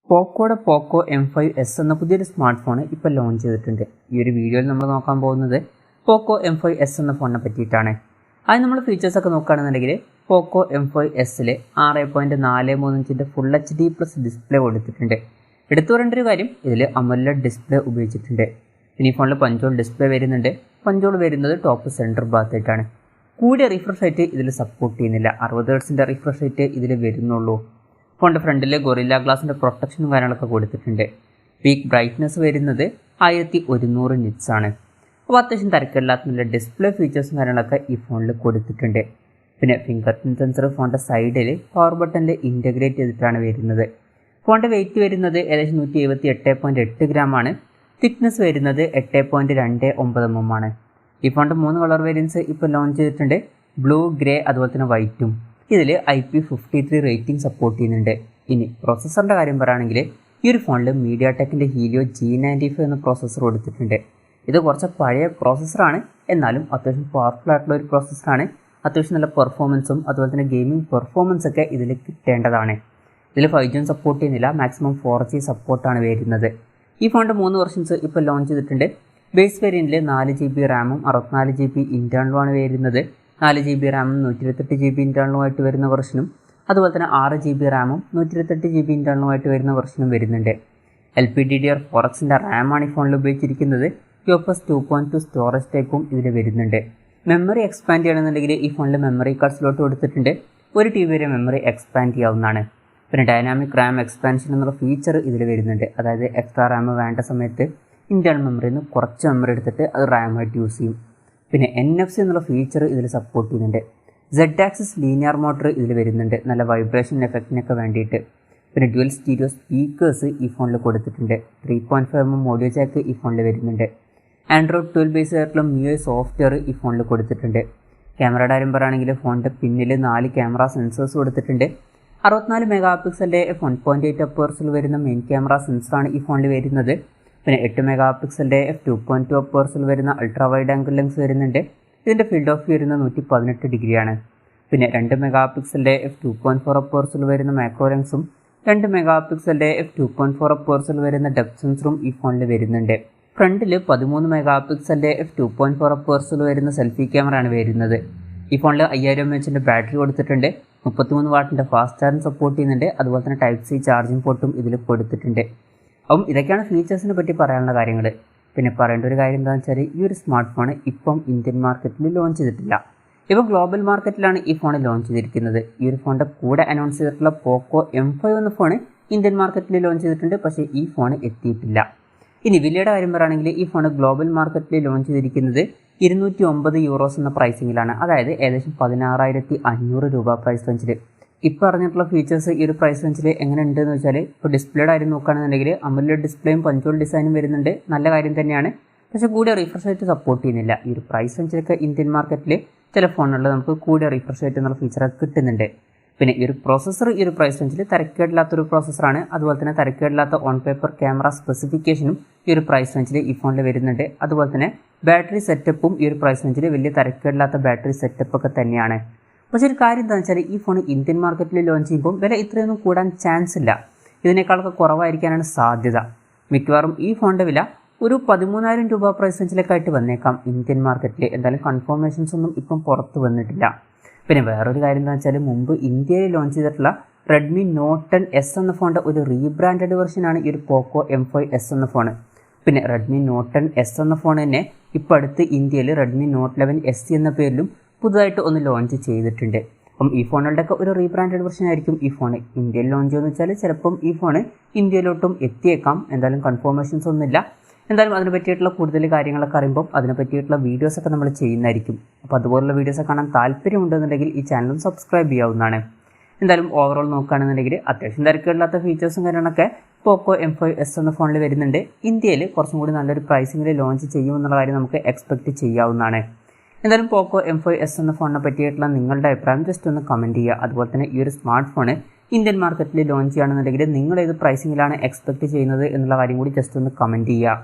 പോക്കോയുടെ പോക്കോ M5s എന്ന പുതിയൊരു smart phone ഇപ്പോൾ ലോഞ്ച് ചെയ്തിട്ടുണ്ട്. ഈ ഒരു വീഡിയോയിൽ നമ്മൾ നോക്കാൻ പോകുന്നത് പോക്കോ M5s എന്ന ഫോണിനെ പറ്റിയിട്ടാണ്. അതിന് നമ്മൾ ഫീച്ചേഴ്സൊക്കെ നോക്കുകയാണെന്നുണ്ടെങ്കിൽ പോക്കോ M5sൽ 6.43 ഇഞ്ചിൻ്റെ ഫുൾ HD+ ഡിസ്പ്ലേ കൊടുത്തിട്ടുണ്ട്. എടുത്തു പറയേണ്ട ഒരു കാര്യം, ഇതിൽ amoled ഡിസ്പ്ലേ ഉപയോഗിച്ചിട്ടുണ്ട്. ഇനി ഫോണിൽ പഞ്ചോൾ ഡിസ്പ്ലേ വരുന്നുണ്ട്. പഞ്ചോൾ വരുന്നത് ടോപ്പ് സെൻറ്റർ ഭാഗത്തായിട്ടാണ്. കൂടിയ റിഫ്രഷ് റേറ്റ് ഇതിൽ സപ്പോർട്ട് ചെയ്യുന്നില്ല. 60 ഹെർട്സിൻ്റെ റിഫ്രഷ് റേറ്റ് ഇതിൽ വരുന്നുള്ളൂ. ഫോണിൻ്റെ ഫ്രണ്ടിൽ ഗൊറില്ല ഗ്ലാസിൻ്റെ പ്രൊട്ടക്ഷനും കാര്യങ്ങളൊക്കെ കൊടുത്തിട്ടുണ്ട്. പീക്ക് ബ്രൈറ്റ്നസ് വരുന്നത് 1100 നിറ്റ്സ് ആണ്. അപ്പോൾ അത്യാവശ്യം തിരക്കില്ലാത്ത നല്ല ഡിസ്പ്ലേ ഫീച്ചേഴ്സും കാര്യങ്ങളൊക്കെ ഈ ഫോണിൽ കൊടുത്തിട്ടുണ്ട്. പിന്നെ ഫിംഗർ പ്രിൻറ്റ് സെൻസർ ഫോണിൻ്റെ സൈഡിൽ പവർ ബട്ടണിൽ ഇൻറ്റഗ്രേറ്റ് ചെയ്തിട്ടാണ് വരുന്നത്. ഫോണിൻ്റെ വെയിറ്റ് വരുന്നത് ഏകദേശം 178.8 ഗ്രാം ആണ്. തിക്നെസ് വരുന്നത് 8.29 mm ആണ്. ഈ ഫോണിൻ്റെ 3 കളർ വേരിയൻസ് ഇപ്പോൾ ലോഞ്ച് ചെയ്തിട്ടുണ്ട്. ബ്ലൂ, ഗ്രേ, അതുപോലെ തന്നെ വൈറ്റും. ഇതിൽ IP53 റേറ്റിംഗ് സപ്പോർട്ട് ചെയ്യുന്നുണ്ട്. ഇനി പ്രോസസ്സറിൻ്റെ കാര്യം പറയുകയാണെങ്കിൽ ഈ ഒരു ഫോണിൽ mediatekൻ്റെ helio G95 എന്ന പ്രോസസ്സർ കൊടുത്തിട്ടുണ്ട്. ഇത് കുറച്ച് പഴയ പ്രോസസ്സറാണ്, എന്നാലും അത്യാവശ്യം പവർഫുൾ ആയിട്ടുള്ള ഒരു പ്രോസസ്സറാണ്. അത്യാവശ്യം നല്ല പെർഫോമൻസും അതുപോലെ തന്നെ ഗെയിമിംഗ് പെർഫോമൻസ് ഒക്കെ ഇതിൽ കിട്ടേണ്ടതാണ്. ഇതിൽ 5G സപ്പോർട്ട് ചെയ്യുന്നില്ല, മാക്സിമം 4G സപ്പോർട്ടാണ് വരുന്നത്. ഈ ഫോണിൻ്റെ 3 വെർഷൻസ് ഇപ്പോൾ ലോഞ്ച് ചെയ്തിട്ടുണ്ട്. ബേസ് വേരിയൻറ്റിൽ 4GB റാമും 64GB ഇൻറ്റേർണലുമാണ് വരുന്നത്. 4GB റാമും 128GB ഇൻറ്റേർണലുമായിട്ട് വരുന്ന വെർഷനും അതുപോലെ തന്നെ 6GB റാമും 128GB ഇൻറ്റേർണലുമായിട്ട് വരുന്ന വെർഷനും വരുന്നുണ്ട്. LPDDR4Xൻ്റെ റാമാണ് ഈ ഫോണിൽ ഉപയോഗിച്ചിരിക്കുന്നത്. UFS 2.2 സ്റ്റോറേജ് ടൈപ്പും ഇതിൽ വരുന്നുണ്ട്. മെമ്മറി എക്സ്പാൻഡ് ചെയ്യണമെന്നുണ്ടെങ്കിൽ ഈ ഫോണിൽ മെമ്മറി കാർഡ് സ്ലോട്ട് കൊടുത്തിട്ടുണ്ട്. 1 TB വരെ മെമ്മറി എക്സ്പാൻഡ് ചെയ്യാവുന്നതാണ്. പിന്നെ ഡൈനാമിക് റാം എക്സ്പാൻഷൻ എന്നുള്ള ഫീച്ചർ ഇതിൽ വരുന്നുണ്ട്. അതായത് എക്സ്ട്രാ റാം വേണ്ട സമയത്ത് ഇൻറ്റേർണൽ മെമ്മറിയിൽ നിന്ന് കുറച്ച് മെമ്മറി എടുത്തിട്ട് അത് റാമായിട്ട് യൂസ് ചെയ്യും. പിന്നെ NFC എന്നുള്ള ഫീച്ചർ ഇതിൽ സപ്പോർട്ട് ചെയ്യുന്നുണ്ട്. Z ആക്സിസ് ലീനിയർ മോട്ടർ ഇതിൽ വരുന്നുണ്ട്, നല്ല വൈബ്രേഷൻ എഫക്റ്റിനൊക്കെ വേണ്ടിയിട്ട്. പിന്നെ ഡ്യുവൽ സ്റ്റീരിയോ സ്പീക്കേഴ്സ് ഈ ഫോണിൽ കൊടുത്തിട്ടുണ്ട്. 3.5 mm ഓഡിയോ ജാക്ക് ഈ ഫോണിൽ വരുന്നുണ്ട്. Android 12 ബേസ് ആയിട്ടുള്ള MIUI സോഫ്റ്റ്വെയർ ഈ ഫോണിൽ കൊടുത്തിട്ടുണ്ട്. ക്യാമറയുടെ കാര്യം പറയുകയാണെങ്കിൽ ഫോണിൻ്റെ പിന്നിൽ 4 ക്യാമറ സെൻസേഴ്സ് കൊടുത്തിട്ടുണ്ട്. 64 മെഗാപിക്സലിൻ്റെ f1.8 അപ്പേഴ്സിൽ വരുന്ന മെയിൻ ക്യാമറ സെൻസറാണ് ഈ ഫോണിൽ വരുന്നത്. പിന്നെ 8 മെഗാപിക്സലിൻ്റെ f2.2 അപ്പേഴ്സിൽ വരുന്ന അൾട്രാ വൈഡ് ആംഗിൾ ലെൻസ് വരുന്നുണ്ട്. ഇതിൻ്റെ ഫീൽഡ് ഓഫ് വ്യൂ വരുന്നത് 118 ഡിഗ്രിയാണ്. പിന്നെ 2 മെഗാപിക്സലിൻ്റെ f2.4 അപ്പേഴ്സിൽ വരുന്ന മാക്രോ ലെൻസും 2 മെഗാപിക്സലിൻ്റെ f2.4 അപ്പേഴ്സിൽ വരുന്ന ഡെപ്ത് സെൻസറും ഈ ഫോണിൽ വരുന്നുണ്ട്. ഫ്രണ്ടിൽ 13 മെഗാപിക്സലിൻ്റെ f2.4 അപ്പേഴ്സിൽ വരുന്ന സെൽഫി ക്യാമറയാണ് വരുന്നത്. ഈ ഫോണിൽ 5000 mAhൻ്റെ ബാറ്ററി കൊടുത്തിട്ടുണ്ട്. 33 വാട്ടിൻ്റെ ഫാസ്റ്റ് ചാർജിങ് സപ്പോർട്ട് ചെയ്യുന്നുണ്ട്. അതുപോലെ തന്നെ Type-C ചാർജിങ് പോർട്ടും ഇതിൽ കൊടുത്തിട്ടുണ്ട്. അപ്പം ഇതൊക്കെയാണ് ഫീച്ചേഴ്സിനെ പറ്റി പറയാനുള്ള കാര്യങ്ങൾ. പിന്നെ പറയേണ്ട ഒരു കാര്യം എന്താണെന്ന് വെച്ചാൽ ഈ ഒരു സ്മാർട്ട് ഫോൺ ഇപ്പം ഇന്ത്യൻ മാർക്കറ്റിൽ ലോഞ്ച് ചെയ്തിട്ടില്ല. ഇപ്പോൾ ഗ്ലോബൽ മാർക്കറ്റിലാണ് ഈ ഫോൺ ലോഞ്ച് ചെയ്തിരിക്കുന്നത്. ഈ ഒരു ഫോണിൻ്റെ കൂടെ അനൗൺസ് ചെയ്തിട്ടുള്ള പോക്കോ M5 എന്ന ഫോൺ ഇന്ത്യൻ മാർക്കറ്റിൽ ലോഞ്ച് ചെയ്തിട്ടുണ്ട്, പക്ഷേ ഈ ഫോൺ എത്തിയിട്ടില്ല. ഇനി വിലയുടെ കാര്യം പറയുകയാണെങ്കിൽ ഈ ഫോൺ ഗ്ലോബൽ മാർക്കറ്റിൽ ലോഞ്ച് ചെയ്തിരിക്കുന്നത് €209 എന്ന പ്രൈസിങ്ങിലാണ്. അതായത് ഏകദേശം 16,500 രൂപ പ്രൈസ് റേഞ്ചിൽ. ഇപ്പോൾ പറഞ്ഞിട്ടുള്ള ഫീച്ചേഴ്സ് ഈ ഒരു പ്രൈസ് റേഞ്ചിൽ എങ്ങനെ ഉണ്ടെന്ന് വെച്ചാൽ, ഇപ്പോൾ ഡിസ്പ്ലേയുടെ കാര്യം നോക്കുകയാണെന്നുണ്ടെങ്കിൽ AMOLED ഡിസ്പ്ലേയും പഞ്ചോൾ ഡിസൈനും വരുന്നുണ്ട്. നല്ല കാര്യം തന്നെയാണ്, പക്ഷേ കൂടിയ റിഫ്രഷ് റേറ്റ് സപ്പോർട്ട് ചെയ്യുന്നില്ല. ഈ ഒരു പ്രൈസ് റേഞ്ചിലൊക്കെ ഇന്ത്യൻ മാർക്കറ്റിൽ ചില ഫോണുകളിൽ നമുക്ക് കൂടിയ റിഫ്രഷ് റേറ്റ് എന്നുള്ള ഫീച്ചറൊക്കെ കിട്ടുന്നുണ്ട്. പിന്നെ ഈ ഒരു പ്രോസസ്സർ ഈ ഒരു പ്രൈസ് റേഞ്ചിൽ തരക്കേടില്ലാത്തൊരു പ്രോസസ്സറാണ്. അതുപോലെ തന്നെ തരക്കേടില്ലാത്ത ഓൺ പേപ്പർ ക്യാമറ സ്പെസിഫിക്കേഷനും ഈ ഒരു പ്രൈസ് റേഞ്ചിൽ ഈ ഫോണിൽ വരുന്നുണ്ട്. അതുപോലെ തന്നെ ബാറ്ററി സെറ്റപ്പും ഈ ഒരു പ്രൈസ് റേഞ്ചിൽ വലിയ തരക്കേടില്ലാത്ത ബാറ്ററി സെറ്റപ്പൊക്കെ തന്നെയാണ്. പക്ഷേ ഒരു കാര്യം എന്താണെന്ന് വെച്ചാൽ ഈ ഫോൺ ഇന്ത്യൻ മാർക്കറ്റിൽ ലോഞ്ച് ചെയ്യുമ്പോൾ വില ഇത്രയൊന്നും കൂടാൻ ചാൻസ് ഇല്ല. ഇതിനേക്കാളൊക്കെ കുറവായിരിക്കാനാണ് സാധ്യത. മിക്കവാറും ഈ ഫോണിൻ്റെ വില ഒരു 13,000 രൂപ പ്രൈസ് റേഞ്ചിലേക്കായിട്ട് വന്നേക്കാം ഇന്ത്യൻ മാർക്കറ്റിൽ. എന്തായാലും കൺഫർമേഷൻസ് ഒന്നും ഇപ്പം പുറത്ത് വന്നിട്ടില്ല. പിന്നെ വേറൊരു കാര്യം എന്താ വെച്ചാൽ, മുമ്പ് ഇന്ത്യയിൽ ലോഞ്ച് ചെയ്തിട്ടുള്ള Redmi Note 10s എന്ന ഫോണിൻ്റെ ഒരു റീബ്രാൻഡഡ് വെർഷനാണ് ഈ ഒരു പോക്കോ M5s എന്ന ഫോൺ. പിന്നെ Redmi Note 10s എന്ന ഫോൺ തന്നെ ഇപ്പോൾ അടുത്ത് ഇന്ത്യയിൽ Redmi Note 11 SE എന്ന പേരിലും പുതുതായിട്ട് ഒന്ന് ലോഞ്ച് ചെയ്തിട്ടുണ്ട്. അപ്പം ഈ ഫോണുകളുടെയൊക്കെ ഒരു റീബ്രാൻഡഡ് വെർഷൻ ആയിരിക്കും ഈ ഫോൺ. ഇന്ത്യയിൽ ലോഞ്ച് ചെയ്യുമെന്ന് വെച്ചാൽ ചിലപ്പം ഈ ഫോൺ ഇന്ത്യയിലോട്ടും എത്തിയേക്കാം. എന്തായാലും കൺഫർമേഷൻസ് ഒന്നുമില്ല. എന്തായാലും അതിനെ പറ്റിയിട്ടുള്ള കൂടുതൽ കാര്യങ്ങളൊക്കെ അറിയുമ്പോൾ അതിനെ പറ്റിയിട്ടുള്ള വീഡിയോസൊക്കെ നമ്മൾ ചെയ്യുന്നതായിരിക്കും. അപ്പോൾ അതുപോലുള്ള വീഡിയോസൊക്കെ കാണാൻ താല്പര്യമുണ്ടെന്നുണ്ടെങ്കിൽ ഈ ചാനലും സബ്സ്ക്രൈബ് ചെയ്യാവുന്നതാണ്. എന്തായാലും ഓവറോൾ നോക്കുകയാണെന്നുണ്ടെങ്കിൽ അത്യാവശ്യം തിരക്കില്ലാത്ത ഫീച്ചേഴ്സും കാര്യങ്ങളൊക്കെ പോക്കോ M5s എന്ന ഫോണിൽ വരുന്നുണ്ട്. ഇന്ത്യയിൽ കുറച്ചും കൂടി നല്ലൊരു പ്രൈസിങ്ങിൽ ലോഞ്ച് ചെയ്യുമെന്നുള്ള കാര്യം നമുക്ക് എക്സ്പെക്റ്റ് ചെയ്യാവുന്നതാണ്. എന്തായാലും പോക്കോ M5s എന്ന ഫോണിനെ പറ്റിയിട്ടുള്ള നിങ്ങളുടെ അഭിപ്രായം ജസ്റ്റ് ഒന്ന് കമൻറ്റ് ചെയ്യുക. അതുപോലെ തന്നെ ഈ ഒരു സ്മാർട്ട് ഫോൺ ഇന്ത്യൻ മാർക്കറ്റിൽ ലോഞ്ച് ചെയ്യുകയാണെന്നുണ്ടെങ്കിൽ നിങ്ങൾ ഏത് പ്രൈസിങ്ങിലാണ് എക്സ്പെക്റ്റ് ചെയ്യുന്നത് എന്നുള്ള കാര്യം കൂടി ജസ്റ്റ് ഒന്ന് കമൻറ്റ് ചെയ്യുക.